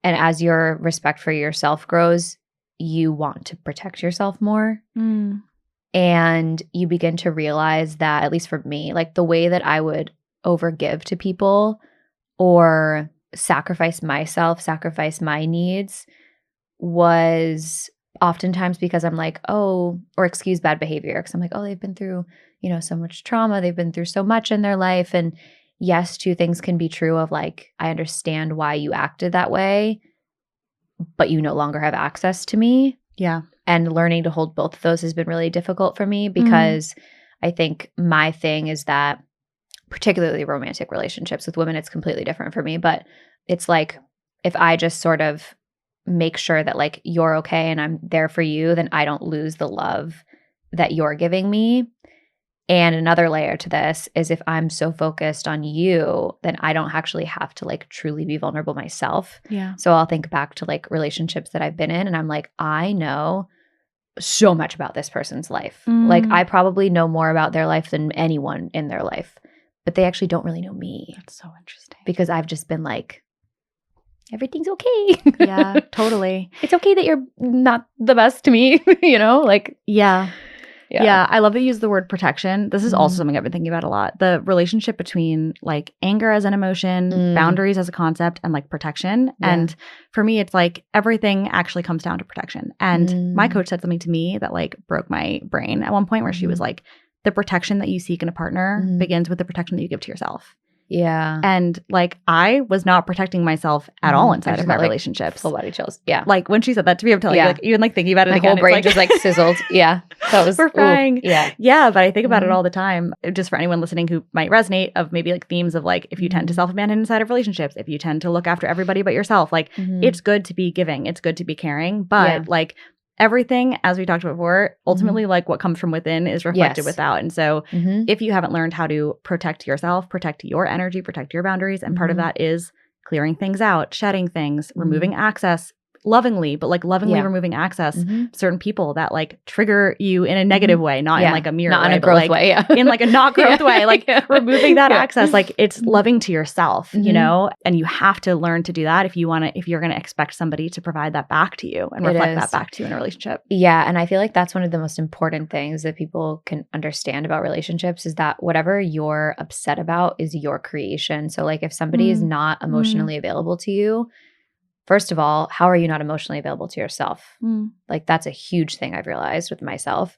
Speaker 2: And as your respect for yourself grows, you want to protect yourself more. And you begin to realize that, at least for me, like the way that I would overgive to people or sacrifice myself, sacrifice my needs was oftentimes because I'm like, oh, or excuse bad behavior. Because I'm like, oh, they've been through, you know, so much trauma. They've been through so much in their life. And yes, two things can be true of like, I understand why you acted that way, but you no longer have access to me.
Speaker 1: Yeah.
Speaker 2: And learning to hold both of those has been really difficult for me because I think my thing is that, particularly romantic relationships with women, it's completely different for me. But it's like, if I just sort of make sure that like you're okay and I'm there for you, then I don't lose the love that you're giving me. And another layer to this is if I'm so focused on you, then I don't actually have to like truly be vulnerable myself.
Speaker 1: Yeah.
Speaker 2: So I'll think back to like relationships that I've been in and I'm like, I know so much about this person's life. Like I probably know more about their life than anyone in their life, but they actually don't really know me.
Speaker 1: That's so interesting.
Speaker 2: Because I've just been like, everything's okay.
Speaker 1: Yeah, totally.
Speaker 2: It's okay that you're not the best to me, like.
Speaker 1: Yeah. Yeah, I love that you use the word protection. This is also something I've been thinking about a lot. The relationship between like anger as an emotion, boundaries as a concept, and like protection. Yeah. And for me, it's like everything actually comes down to protection. And my coach said something to me that like broke my brain at one point where she was like, the protection that you seek in a partner begins with the protection that you give to yourself.
Speaker 2: Yeah.
Speaker 1: And like I was not protecting myself at all inside of my relationships.
Speaker 2: Full body chills. Yeah.
Speaker 1: Like when she said that to me, I'm telling you, like even like thinking about it
Speaker 2: my
Speaker 1: again,
Speaker 2: whole brain
Speaker 1: like,
Speaker 2: just like sizzled. Yeah. That was
Speaker 1: we're crying.
Speaker 2: Yeah.
Speaker 1: Yeah. But I think about it all the time. Just for anyone listening who might resonate of maybe like themes of like if you tend to self-abandon inside of relationships, if you tend to look after everybody but yourself, like it's good to be giving. It's good to be caring. But like everything, as we talked about before, ultimately like what comes from within is reflected without. And so if you haven't learned how to protect yourself, protect your energy, protect your boundaries, and part of that is clearing things out, shedding things, removing access lovingly, but like lovingly removing access to certain people that like trigger you in a negative way, not in like a mirror
Speaker 2: not
Speaker 1: way,
Speaker 2: in a growth
Speaker 1: like,
Speaker 2: way,
Speaker 1: in like a not growth way, like removing that access, like it's loving to yourself, you know, and you have to learn to do that if you're going to expect somebody to provide that back to you and reflect that back to you in a relationship.
Speaker 2: Yeah. And I feel like that's one of the most important things that people can understand about relationships is that whatever you're upset about is your creation. So like if somebody is not emotionally available to you, first of all, how are you not emotionally available to yourself? Like that's a huge thing I've realized with myself.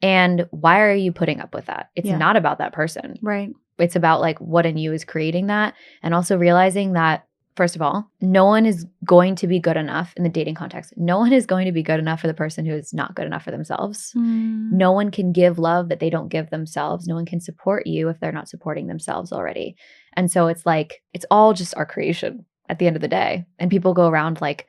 Speaker 2: And why are you putting up with that? It's not about that person.
Speaker 1: Right.
Speaker 2: It's about like what in you is creating that. And also realizing that, first of all, no one is going to be good enough in the dating context. No one is going to be good enough for the person who is not good enough for themselves. No one can give love that they don't give themselves. No one can support you if they're not supporting themselves already. And so it's like, it's all just our creation at the end of the day. And people go around like,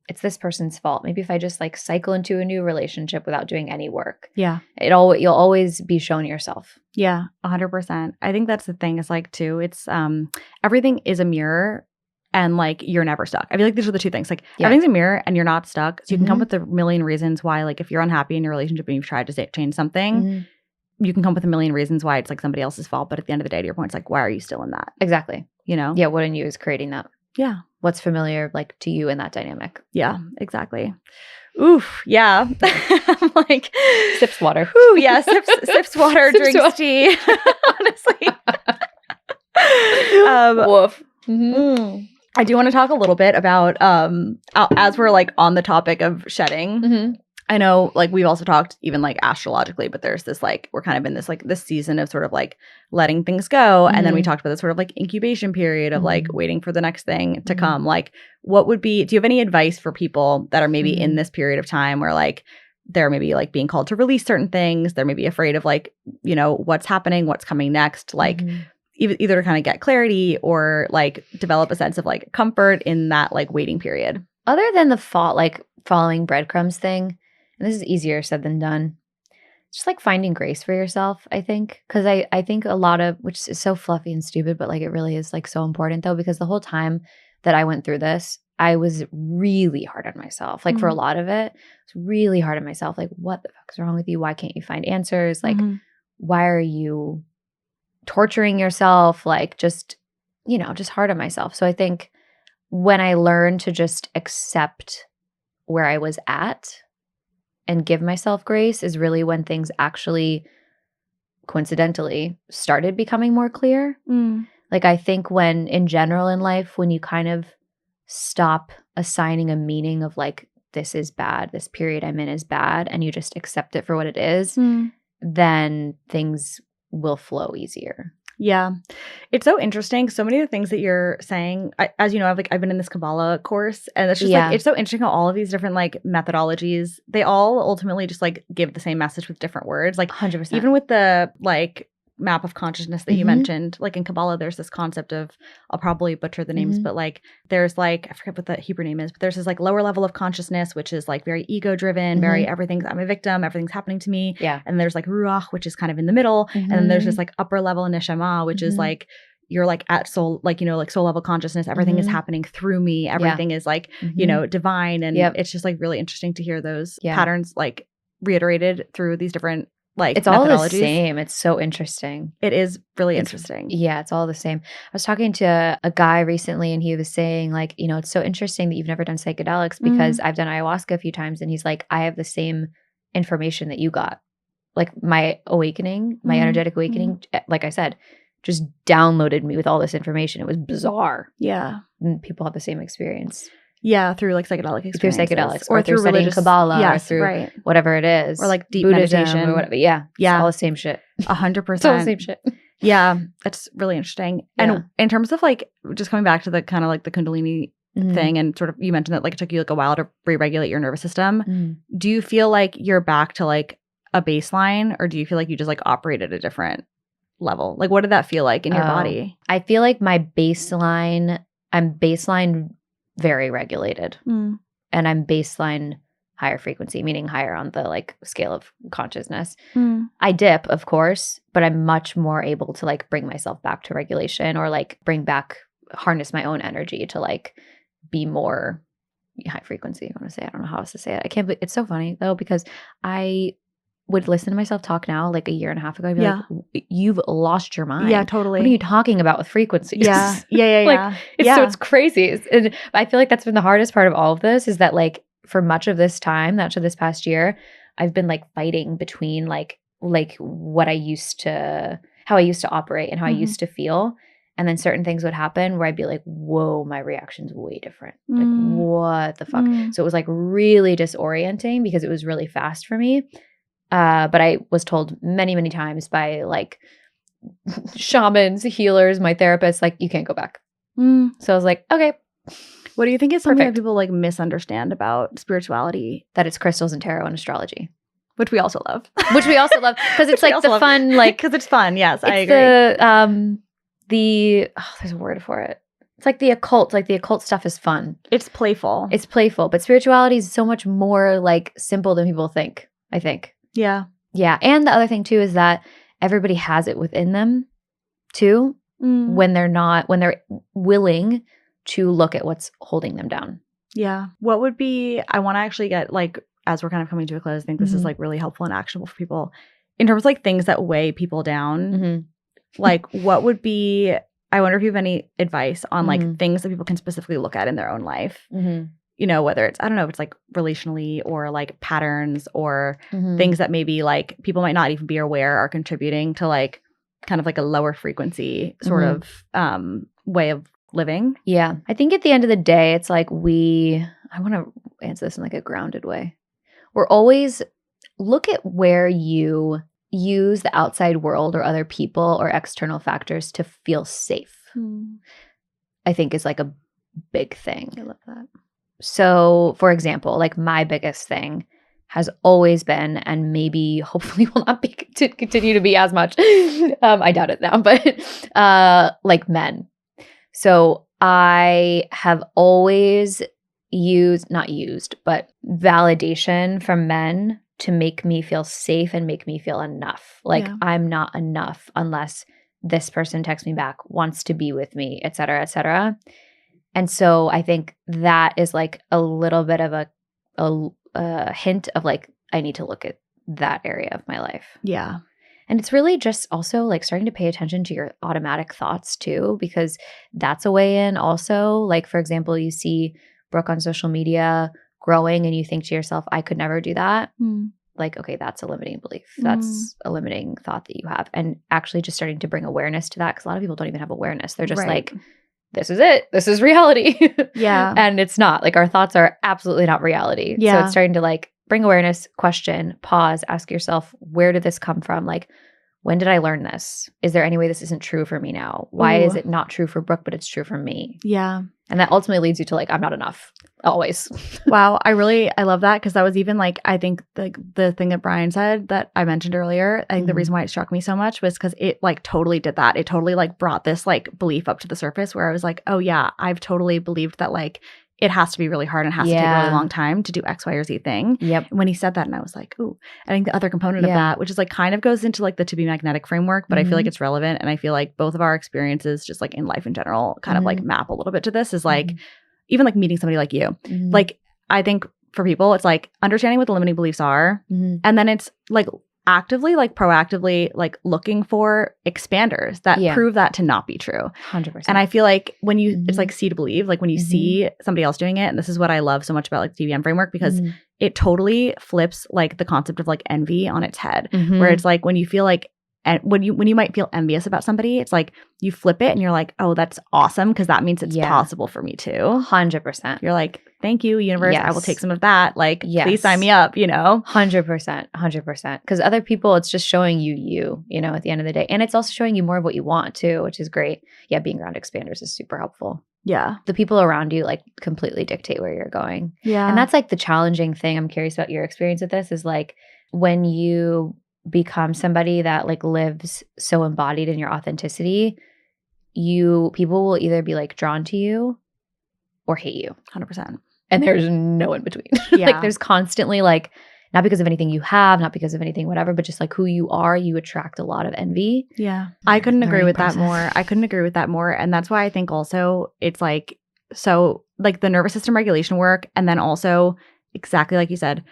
Speaker 2: it's this person's fault. Maybe if I just like cycle into a new relationship without doing any work.
Speaker 1: Yeah.
Speaker 2: You'll always be shown yourself.
Speaker 1: Yeah, 100%. I think that's the thing is like too, it's everything is a mirror and like you're never stuck. I feel like these are the two things. Like everything's a mirror and you're not stuck. So you can come up with a million reasons why, like if you're unhappy in your relationship and you've tried to change something, you can come up with a million reasons why it's like somebody else's fault. But at the end of the day, to your point, it's like, why are you still in that?
Speaker 2: Exactly.
Speaker 1: You know?
Speaker 2: Yeah, what in you is creating that?
Speaker 1: Yeah.
Speaker 2: What's familiar like to you in that dynamic?
Speaker 1: Yeah, exactly. Oof, yeah. I'm like
Speaker 2: sips water.
Speaker 1: Ooh, yeah, sips water, drinks tea. Honestly.
Speaker 2: Woof.
Speaker 1: I do want to talk a little bit about as we're like on the topic of shedding. I know like we've also talked even like astrologically, but there's this like we're kind of in this like this season of sort of like letting things go. And then we talked about this sort of like incubation period of like waiting for the next thing to come. Like do you have any advice for people that are maybe in this period of time where like they're maybe like being called to release certain things, they're maybe afraid of like, you know, what's happening, what's coming next, like either to kind of get clarity or like develop a sense of like comfort in that like waiting period?
Speaker 2: Other than the following breadcrumbs thing, and this is easier said than done, just like finding grace for yourself, I think. Because I think a lot of, which is so fluffy and stupid, but like it really is like so important though, because the whole time that I went through this, I was really hard on myself. Like for a lot of it, I was really hard on myself. Like, what the fuck is wrong with you? Why can't you find answers? Like, why are you torturing yourself? Like just, you know, just hard on myself. So I think when I learned to just accept where I was at and give myself grace is really when things actually coincidentally started becoming more clear. Like I think when in general in life, when you kind of stop assigning a meaning of like, this is bad, this period I'm in is bad, and you just accept it for what it is, then things will flow easier.
Speaker 1: Yeah. It's so interesting. So many of the things that you're saying, as you know, I've been in this Kabbalah course, and it's just like, it's so interesting how all of these different like methodologies, they all ultimately just like give the same message with different words. Like
Speaker 2: 100%.
Speaker 1: Even with the like map of consciousness that you mentioned. Like in Kabbalah, there's this concept of, I'll probably butcher the names, but like there's like, I forget what the Hebrew name is, but there's this like lower level of consciousness, which is like very ego driven, very I'm a victim, everything's happening to me.
Speaker 2: Yeah.
Speaker 1: And there's like Ruach, which is kind of in the middle. And then there's this like upper level Neshama, which is like, you're like at soul, like, you know, like soul level consciousness, everything is happening through me. Everything is like, you know, divine. And it's just like really interesting to hear those patterns like reiterated through these different like
Speaker 2: it's all the same. It's so interesting.
Speaker 1: It is really interesting.
Speaker 2: Yeah, it's all the same. I was talking to a guy recently and he was saying like, you know, it's so interesting that you've never done psychedelics because I've done ayahuasca a few times and he's like, I have the same information that you got. Like my awakening, my energetic awakening, like I said, just downloaded me with all this information. It was bizarre.
Speaker 1: Yeah.
Speaker 2: And people have the same experience.
Speaker 1: Yeah, through like psychedelic experiences.
Speaker 2: Through psychedelics or through studying Kabbalah or through whatever it is.
Speaker 1: Or like deep
Speaker 2: Buddhism
Speaker 1: meditation.
Speaker 2: Or whatever. Yeah.
Speaker 1: Yeah.
Speaker 2: It's all the same shit.
Speaker 1: 100%.
Speaker 2: It's all the same shit.
Speaker 1: Yeah. That's really interesting.
Speaker 2: Yeah.
Speaker 1: And in terms of like, just coming back to the kind of like the Kundalini thing and sort of, you mentioned that like it took you like a while to re-regulate your nervous system. Do you feel like you're back to like a baseline or do you feel like you just like operate at a different level? Like what did that feel like in your body?
Speaker 2: I feel like I'm baseline very regulated. And I'm baseline higher frequency, meaning higher on the like scale of consciousness. I dip, of course, but I'm much more able to like bring myself back to regulation or like harness my own energy to like be more high frequency. I want to say, I don't know how else to say it. I can't believe it's so funny though, because I would listen to myself talk now, like a year and a half ago. I'd be like, you've lost your mind.
Speaker 1: Yeah, totally.
Speaker 2: What are you talking about with frequencies?
Speaker 1: Yeah.
Speaker 2: Like, it's crazy. And I feel like that's been the hardest part of all of this is that like for much of this time, much of this past year, I've been like fighting between like what I used to, how I used to operate and how I used to feel. And then certain things would happen where I'd be like, whoa, my reaction's way different. Like, what the fuck? So it was like really disorienting because it was really fast for me. But I was told many, many times by like shamans, healers, my therapists, like, you can't go back. So I was like, okay.
Speaker 1: What do you think is something that people like misunderstand about spirituality?
Speaker 2: That it's crystals and tarot and astrology.
Speaker 1: Which we also love.
Speaker 2: Because it's like the fun, like.
Speaker 1: Because it's fun, yes, I agree.
Speaker 2: There's a word for it. It's like the occult. Like the occult stuff is fun.
Speaker 1: It's playful.
Speaker 2: But spirituality is so much more like simple than people think, I think.
Speaker 1: Yeah.
Speaker 2: Yeah. And the other thing too is that everybody has it within them too when they're willing to look at what's holding them down.
Speaker 1: Yeah. What would be, I want to actually get like, as we're kind of coming to a close, I think this is like really helpful and actionable for people in terms of like things that weigh people down. Like what would be, I wonder if you have any advice on like things that people can specifically look at in their own life. You know, whether it's, I don't know if it's like relationally or like patterns or things that maybe like people might not even be aware are contributing to like kind of like a lower frequency sort of way of living. Yeah.
Speaker 2: I think at the end of the day, it's like I want to answer this in like a grounded way. We're always look at where you use the outside world or other people or external factors to feel safe. I think is like a big thing.
Speaker 1: I love that.
Speaker 2: So, for example, like my biggest thing has always been, and maybe hopefully will not be to continue to be as much. I doubt it now, but like men. So I have always but validation from men to make me feel safe and make me feel enough. Like I'm not enough unless this person texts me back, wants to be with me, et cetera, et cetera. And so I think that is like a little bit of a hint of like, I need to look at that area of my life.
Speaker 1: Yeah.
Speaker 2: And it's really just also like starting to pay attention to your automatic thoughts too, because that's a way in also. Like, for example, you see Brooke on social media growing and you think to yourself, I could never do that. Like, okay, that's a limiting belief. That's a limiting thought that you have. And actually just starting to bring awareness to that, because a lot of people don't even have awareness. They're just like, this is it. This is reality.
Speaker 1: Yeah.
Speaker 2: And it's not. Like our thoughts are absolutely not reality.
Speaker 1: Yeah.
Speaker 2: So it's starting to like bring awareness, question, pause, ask yourself, where did this come from? Like, when did I learn this? Is there any way this isn't true for me now? Why is it not true for Brooke, but it's true for me?
Speaker 1: Yeah.
Speaker 2: And that ultimately leads you to like, I'm not enough. Always.
Speaker 1: Wow. I love that because that was even like, I think the thing that Brian said that I mentioned earlier, I think the reason why it struck me so much was because it like totally did that. It totally like brought this like belief up to the surface where I was like, oh yeah, I've totally believed that like it has to be really hard and it has to take a really long time to do X, Y, or Z thing.
Speaker 2: Yep.
Speaker 1: And when he said that and I was like, ooh, I think the other component of that, which is like kind of goes into like the to be magnetic framework, but I feel like it's relevant. And I feel like both of our experiences just like in life in general kind of like map a little bit to this is like, even like meeting somebody like you, like I think for people, it's like understanding what the limiting beliefs are. And then it's like actively, like proactively, like looking for expanders that prove that to not be true.
Speaker 2: 100%.
Speaker 1: And I feel like when you, it's like see to believe, like when you see somebody else doing it, and this is what I love so much about like the TBM framework, because it totally flips like the concept of like envy on its head, where it's like when you feel like, and when you might feel envious about somebody, it's like you flip it and you're like, oh, that's awesome because that means it's possible for me too.
Speaker 2: 100%.
Speaker 1: You're like, thank you, universe. I will take some of that. Like, please sign me up, you know?
Speaker 2: 100%. 100%. Because other people, it's just showing you, you know, at the end of the day. And it's also showing you more of what you want too, which is great. Yeah, being around expanders is super helpful.
Speaker 1: Yeah.
Speaker 2: The people around you like completely dictate where you're going.
Speaker 1: Yeah.
Speaker 2: And that's like the challenging thing. I'm curious about your experience with this is like when you become somebody that like lives so embodied in your authenticity, people will either be like drawn to you or hate you.
Speaker 1: 100%.
Speaker 2: And there's no in between.
Speaker 1: Yeah.
Speaker 2: Like there's constantly like, not because of anything you have, not because of anything whatever, but just like who you are, you attract a lot of envy.
Speaker 1: Yeah. I couldn't agree with
Speaker 2: process.
Speaker 1: that more. I couldn't agree with that more. And that's why I think also it's like, so like the nervous system regulation work, and then also exactly like you said,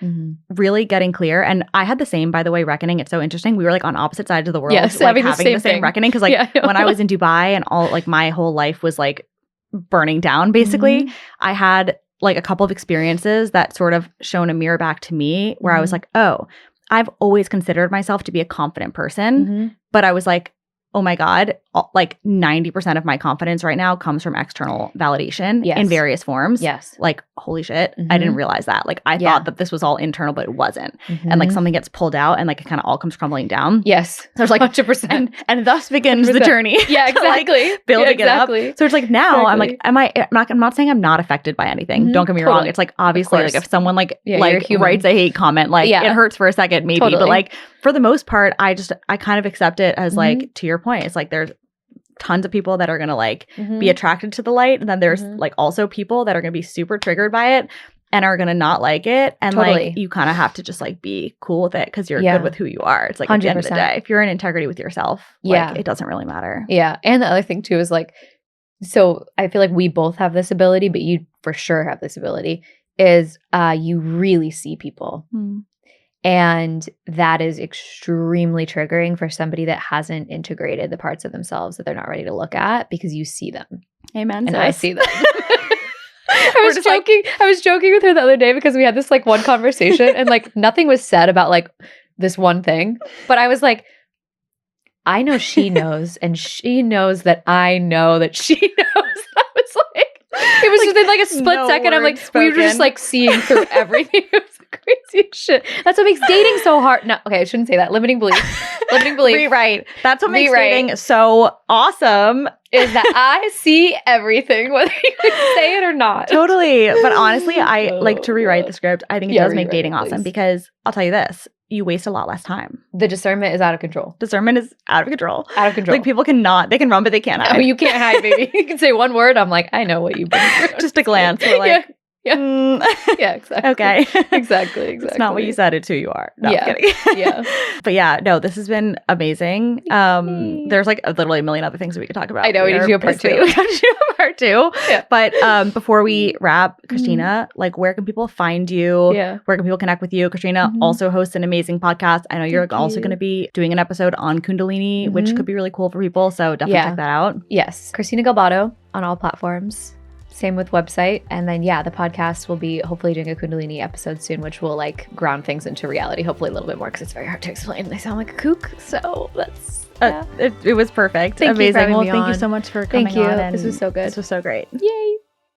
Speaker 1: really getting clear. And I had the same, by the way, reckoning. It's so interesting. We were like on opposite sides of the world,
Speaker 2: yes,
Speaker 1: like
Speaker 2: having the
Speaker 1: same reckoning. Because like when I was in Dubai and all like my whole life was like burning down, basically, I had like a couple of experiences that sort of shone a mirror back to me where I was like, oh, I've always considered myself to be a confident person, but I was like, oh my God, like 90% of my confidence right now comes from external validation in various forms.
Speaker 2: Yes.
Speaker 1: Like, holy shit, I didn't realize that. Like, I thought that this was all internal, but it wasn't. And like something gets pulled out and like it kind of all comes crumbling down.
Speaker 2: Yes.
Speaker 1: So it's like
Speaker 2: 100%.
Speaker 1: And thus begins 100%. The journey.
Speaker 2: Yeah, exactly.
Speaker 1: Like, building it up. So it's like now I'm like, I'm not saying I'm not affected by anything. Don't get me wrong. It's like obviously like if someone like writes a hate comment, like it hurts for a second maybe. But like for the most part, I kind of accept it as like, to your point, it's like there's tons of people that are going to like be attracted to the light. And then there's like also people that are going to be super triggered by it and are going to not like it. And like you kind of have to just like be cool with it because you're good with who you are. It's like 100%. At the end of the day, if you're in integrity with yourself, like it doesn't really matter.
Speaker 2: Yeah. And the other thing too is like, so I feel like we both have this ability, but you for sure have this ability is you really see people. And that is extremely triggering for somebody that hasn't integrated the parts of themselves that they're not ready to look at because you see them.
Speaker 1: Amen.
Speaker 2: And I see them. I was joking with her the other day because we had this like one conversation and like nothing was said about like this one thing. But I was like, I know she knows and she knows that I know that she knows. I was like, it was just in like a split second. I'm like, we were just like seeing through everything. It was the craziest shit. That's what makes dating so hard. No, okay, I shouldn't say that. Limiting belief.
Speaker 1: Rewrite. That's what makes dating so awesome.
Speaker 2: Is that I see everything, whether you say it or not.
Speaker 1: Totally. But honestly, I like to rewrite the script. I think it does make dating awesome because I'll tell you this. You waste a lot less time.
Speaker 2: The discernment is out of control.
Speaker 1: Discernment is out of control.
Speaker 2: Out of control.
Speaker 1: Like people they can run, but they can't hide.
Speaker 2: I mean, you can't hide, baby. You can say one word. I'm like, I know what you've been through.
Speaker 1: Just a glance. We're like,
Speaker 2: yeah, exactly.
Speaker 1: Okay.
Speaker 2: Exactly.
Speaker 1: It's not what you said, it's who you are. No, I'm kidding.
Speaker 2: Yeah.
Speaker 1: But yeah, no, this has been amazing. There's like literally a million other things that we could talk about.
Speaker 2: I know, we need to do a part two.
Speaker 1: We got to do a part two. Yeah. But before we wrap, Christina, like where can people find you?
Speaker 2: Yeah.
Speaker 1: Where can people connect with you? Christina also hosts an amazing podcast. I know you're also going to be doing an episode on Kundalini, which could be really cool for people. So definitely check that out.
Speaker 2: Yes. Christina Galbato on all platforms. Same with website. And then, the podcast will be hopefully doing a Kundalini episode soon, which will like ground things into reality, hopefully a little bit more because it's very hard to explain. They sound like a kook. So that's,
Speaker 1: it was perfect.
Speaker 2: Amazing.
Speaker 1: Well, thank you so much for coming on.
Speaker 2: This was so good.
Speaker 1: This was so great.
Speaker 2: Yay.